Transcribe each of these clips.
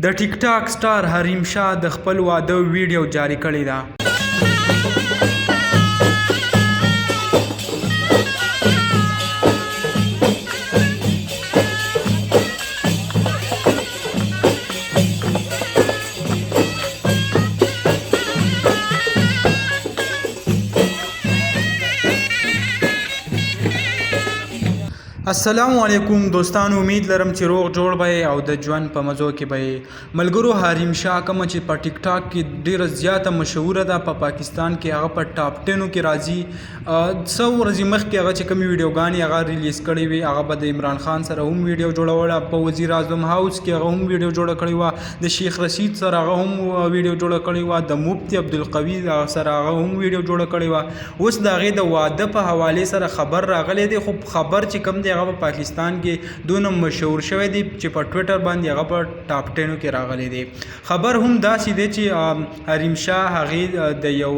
د ټیک ټاک سټار حریم شاه د خپل واده ویډیو جاری کړی ده. السلام علیکم دوستانو، امید لرم چې روغ جوړ به او د ژوند په مزو کې به ملګرو. حریم شاه کوم چې په ټیک ټاک کې ډیره زیاته مشهوره ده په پاکستان کې، هغه په ټاپ 10 کې راځي. څو ورځې مخکې هغه چې کوم ویډیوګانې هغه ریلیز کړې وي، هغه به د عمران خان سره هم ویډیو جوړوله، په وزیر اعظم هاوس کې هغه هم ویډیو جوړه کړې وه، د شیخ رشید سره هغه هم ویډیو جوړه کړې وه، د مفتی عبدالقوي سره هغه هم ویډیو جوړه کړې وه. اوس د هغې د واده په حوالې سره خبر راغلی دی، خو خبر چې کوم دی هغه په پاکستان کې دونه مشهور شوی دی چې په ټویټر باندې هغه په ټاپ 10 کې راغلی دی. خبر هم داسې دی چې حریم شاه هغې د یو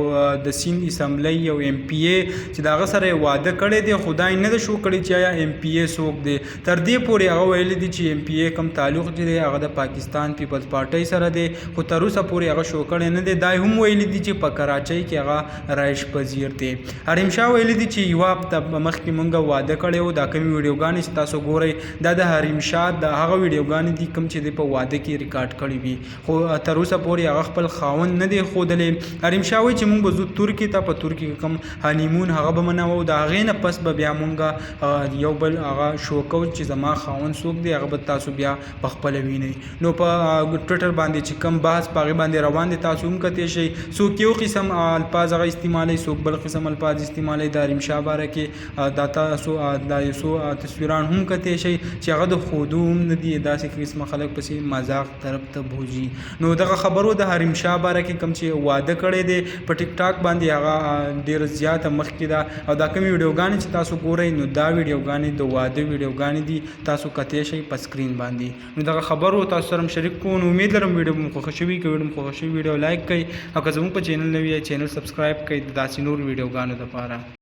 د سیند اسمبلی یو ایم پی ای چې د هغه سره واده کړی دی، خدای نه ده شو کړی چې آیا ایم پی ای څوک دی. تر دې پورې هغه ویلی دی چې ایم پی ای کوم تعلق چې دی هغه د پاکستان پیپلز پارټۍ سره دی، خو تر اوسه پورې هغه شو کړی نه دی. دا هم ویلی دی چې په کراچۍ کې هغه رایش پذیر دی. حریم شاه ویلی دی چې یوه هفته مخکې مونږ واده کړی و، دا کومې ویډیوګانې تاسو ګورئ دا د حریم شاه د هغه ویډیوګانې دي کوم چې د په واده کې ریکارډ کړي وي، خو تر اوسه پورې هغه خپل خاوند نه دی ښودلی. حریم شاه وایي چې موږ به ځو ترکي ته، په ترکي کې کوم هانیمون هغه به منوو، د هغې نه پس به بیا موږ یو بل هغه شو کوو چې زما خاوند څوک دی، هغه به تاسو بیا په خپله وینئ. نو په ټویټر باندې چې کوم بحث په هغې باندې روان دی، تاسو هم کتلی شئ. څوک یو قسم الفاظ هغه استعمالوي، څوک بل قسم الفاظ استعمالوي. د حریم شاه باره کې دا تاسو دا یو څو تصویران هم کتی شي چې هغه د خودو هم نه دي، داسې قسمه خلک پسې مذاق طرف ته بوځي. نو دغه خبرو د حریم شاه باره کې کوم چې واده کړی دی په ټیک ټاک باندې هغه ډېره زیاته مخکې ده، او دا کومې ویډیوګانې چې تاسو ګورئ نو دا ویډیوګانې د واده ویډیوګانې دي، تاسو کتی شئ په سکرین باندې. نو دغه خبرو تاسو سره شریک کوو. نو امید لرم ویډیو مو خوښه شوي. که ویډیو مو خوښه شوي ویډیو لایک کړئ، او که زموږ په چینل نوي یې چینل سبسکرایب کړئ د داسې نور ویډیوګانو لپاره.